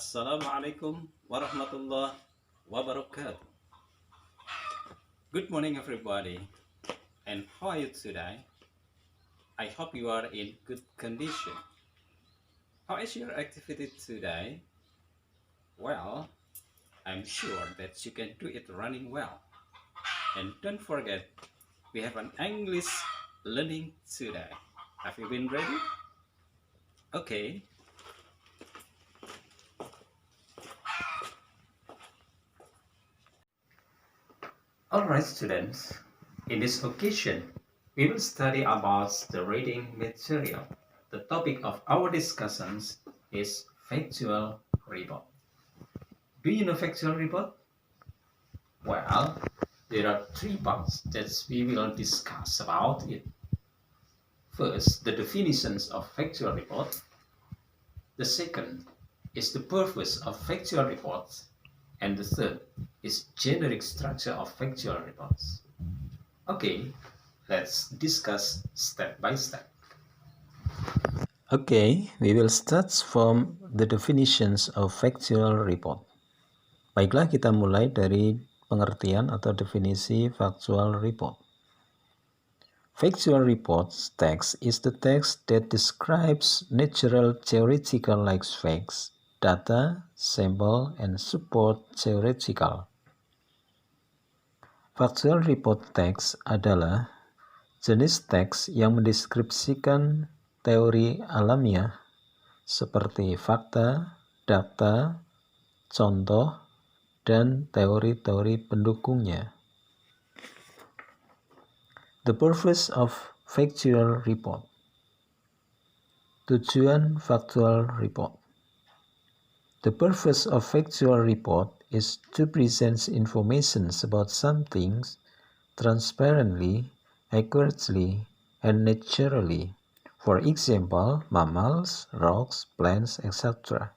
Assalamualaikum warahmatullahi wabarakatuh. Good morning, everybody. And how are you today? I hope you are in good condition. How is your activity today? Well, I'm sure that you can do it running well. And don't forget, we have an English learning today. Have you been ready? Okay. Alright, students. In this occasion, we will study about the reading material. The topic of our discussions is factual report. Do you know factual report? Well, there are three parts that we will discuss about it. First, the definitions of factual report. The second is the purpose of factual reports. And the third is generic structure of factual reports. Okay, let's discuss step by step. Okay, we will start from the definitions of factual report. Baiklah, kita mulai dari pengertian atau definisi factual report. Factual reports text is the text that describes natural theoretical like facts, data, sample, and support theoretical. Factual report text adalah jenis teks yang mendeskripsikan teori alamiah seperti fakta, data, contoh, dan teori-teori pendukungnya. The purpose of factual report. Tujuan factual report. The purpose of factual report is to present information about some things transparently, accurately, and naturally. For example, mammals, rocks, plants, etc.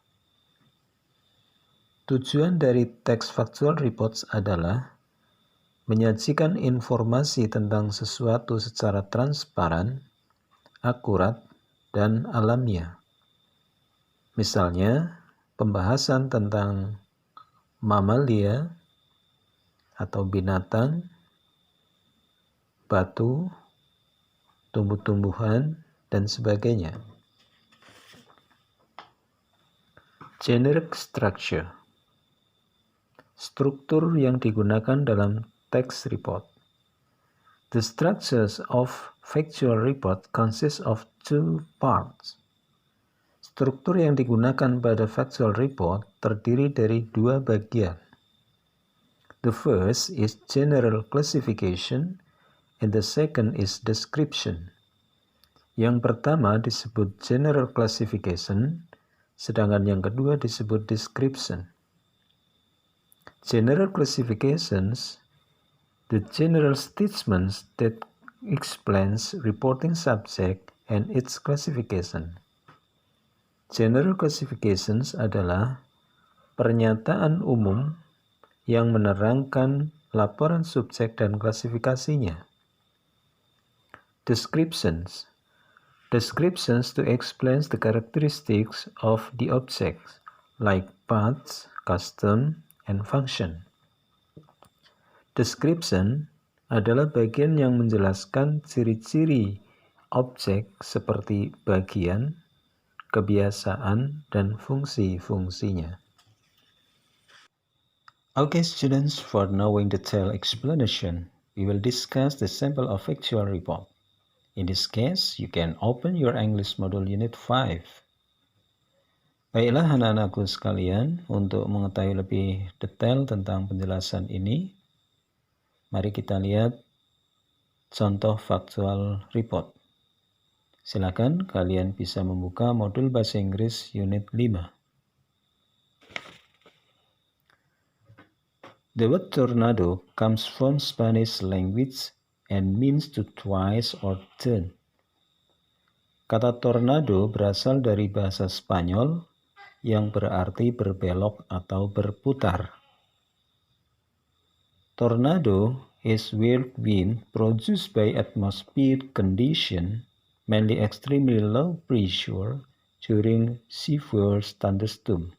Tujuan dari teks factual reports adalah menyajikan informasi tentang sesuatu secara transparan, akurat, dan alamiah. Misalnya, pembahasan tentang mamalia atau binatang, batu, tumbuh-tumbuhan, dan sebagainya. Generic structure. Struktur yang digunakan dalam text report. The structures of factual report consist of two parts. Struktur yang digunakan pada factual report terdiri dari dua bagian. The first is general classification and the second is description. Yang pertama disebut general classification, sedangkan yang kedua disebut description. General classifications, the general statements that explains reporting subject and its classification. General classifications adalah pernyataan umum yang menerangkan laporan subjek dan klasifikasinya. Descriptions. Descriptions to explain the characteristics of the objects, like paths, custom, and function. Description adalah bagian yang menjelaskan ciri-ciri objek seperti bagian, kebiasaan, dan fungsi-fungsinya. Okay, students, for knowing detailed explanation, we will discuss the sample of factual report. In this case, you can open your English Module Unit 5. Baiklah anak-anakku sekalian, untuk mengetahui lebih detail tentang penjelasan ini, mari kita lihat contoh factual report. Silakan kalian bisa membuka modul bahasa Inggris Unit 5. The word tornado comes from Spanish language and means to twist or turn. Kata tornado berasal dari bahasa Spanyol yang berarti berbelok atau berputar. Tornado is weird wind produced by atmospheric condition, mainly extremely low pressure during severe thunderstorm.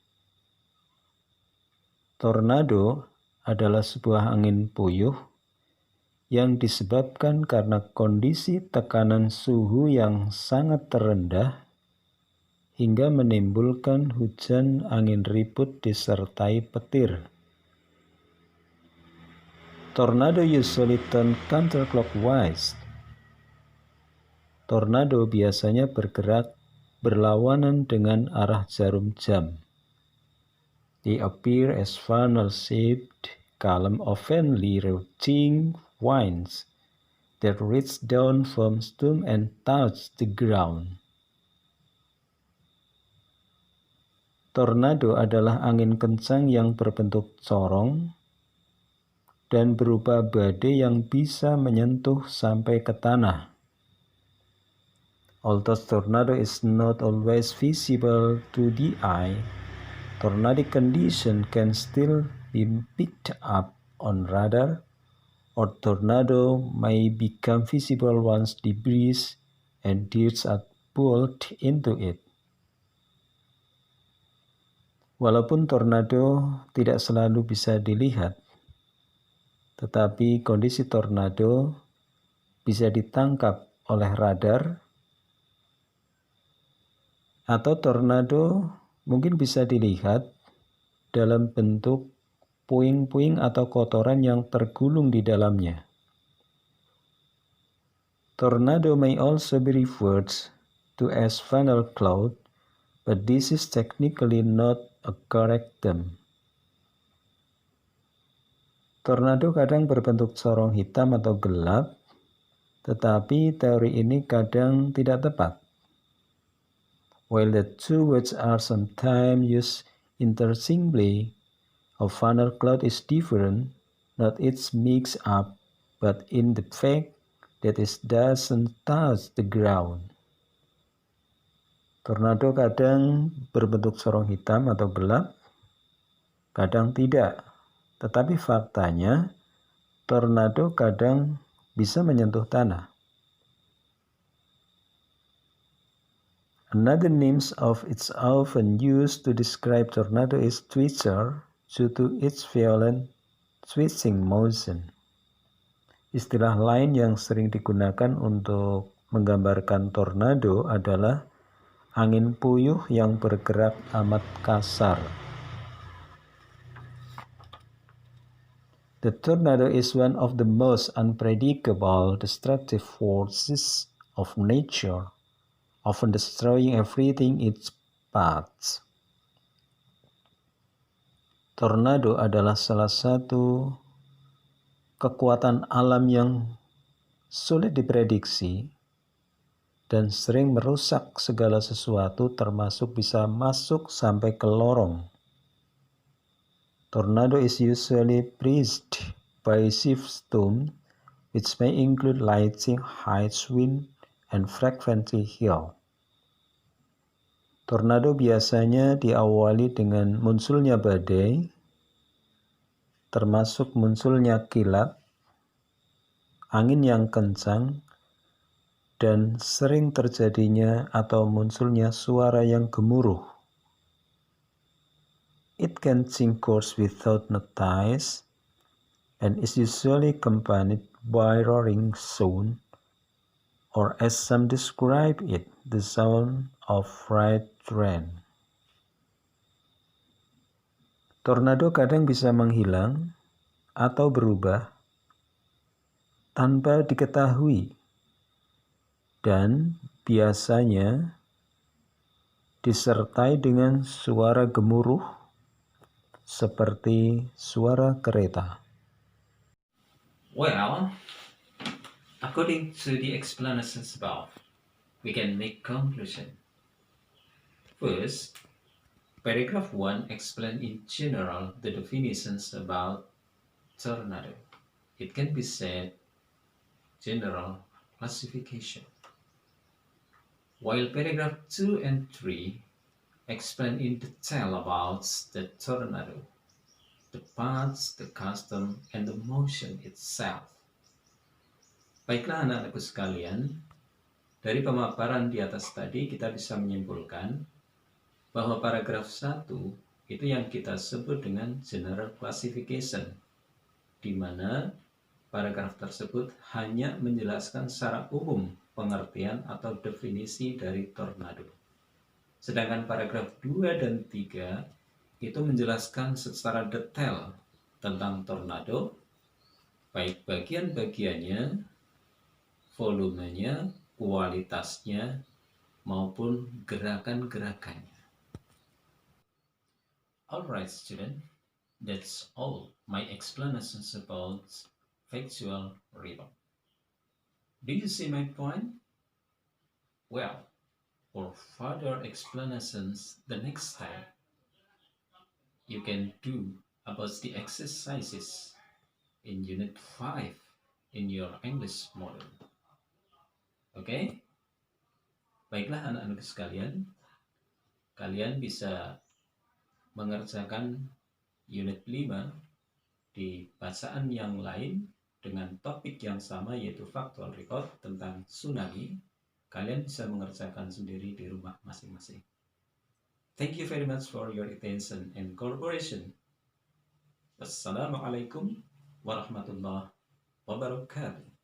Tornado adalah sebuah angin puyuh yang disebabkan karena kondisi tekanan suhu yang sangat terendah hingga menimbulkan hujan angin ribut disertai petir. Tornado usually turn counterclockwise. Tornado biasanya bergerak berlawanan dengan arah jarum jam. They appear as funnel-shaped columns of faintly rotating winds that reach down from storm and touch the ground. Tornado adalah angin kencang yang berbentuk corong dan berupa badai yang bisa menyentuh sampai ke tanah. Although tornado is not always visible to the eye, tornadic condition can still be picked up on radar, or tornado may become visible once debris and dirt are pulled into it. Walaupun tornado tidak selalu bisa dilihat, tetapi kondisi tornado bisa ditangkap oleh radar, atau tornado mungkin bisa dilihat dalam bentuk puing-puing atau kotoran yang tergulung di dalamnya. Tornado may also be referred to as funnel cloud, but this is technically not a correct term. Tornado kadang berbentuk corong hitam atau gelap, tetapi teori ini kadang tidak tepat. While the two words are sometimes used interchangeably, a funnel cloud is different, not its mix-up, but in the fact that it doesn't touch the ground. Tornado kadang berbentuk corong hitam atau gelap, kadang tidak. Tetapi faktanya, tornado kadang bisa menyentuh tanah. Another names of it's often used to describe tornado is twitcher due to its violent switching motion. Istilah lain yang sering digunakan untuk menggambarkan tornado adalah angin puyuh yang bergerak amat kasar. The tornado is one of the most unpredictable destructive forces of nature, often destroying everything in its path. Tornado adalah salah satu kekuatan alam yang sulit diprediksi dan sering merusak segala sesuatu, termasuk bisa masuk sampai ke lorong. Tornado is usually preceded by swift storm, which may include lightning, high wind, and frequently hail. Tornado biasanya diawali dengan munculnya badai, termasuk munculnya kilat, angin yang kencang, dan sering terjadinya atau munculnya suara yang gemuruh. It can change course without notice and is usually accompanied by roaring sound, or as some describe it, the sound of freight train. Tornado kadang bisa menghilang atau berubah tanpa diketahui dan biasanya disertai dengan suara gemuruh seperti suara kereta. Well, according to the explanations above, we can make conclusion. First, paragraph 1 explains in general the definitions about tornado. It can be said general classification. While paragraph 2 and 3 explain in detail about the tornado, the paths, the custom, and the motion itself. Baiklah anak-anakku sekalian, dari pemaparan di atas tadi kita bisa menyimpulkan bahwa paragraf 1 Itu yang kita sebut dengan general classification, di mana paragraf tersebut hanya menjelaskan secara umum pengertian atau definisi dari tornado. Sedangkan paragraf 2 dan 3 itu menjelaskan secara detail tentang tornado, baik bagian-bagiannya, volumenya, kualitasnya, maupun gerakan-gerakannya. Alright student, that's all my explanations about factual report. Do you see my point? Well, for further explanations the next time, you can do about the exercises in Unit 5 in your English module. Oke? Baiklah anak-anak sekalian, kalian bisa mengerjakan Unit 5 di bacaan yang lain dengan topik yang sama, yaitu factual report tentang tsunami. Kalian bisa mengerjakan sendiri di rumah masing-masing. Thank you very much for your attention and cooperation. Wassalamualaikum warahmatullahi wabarakatuh.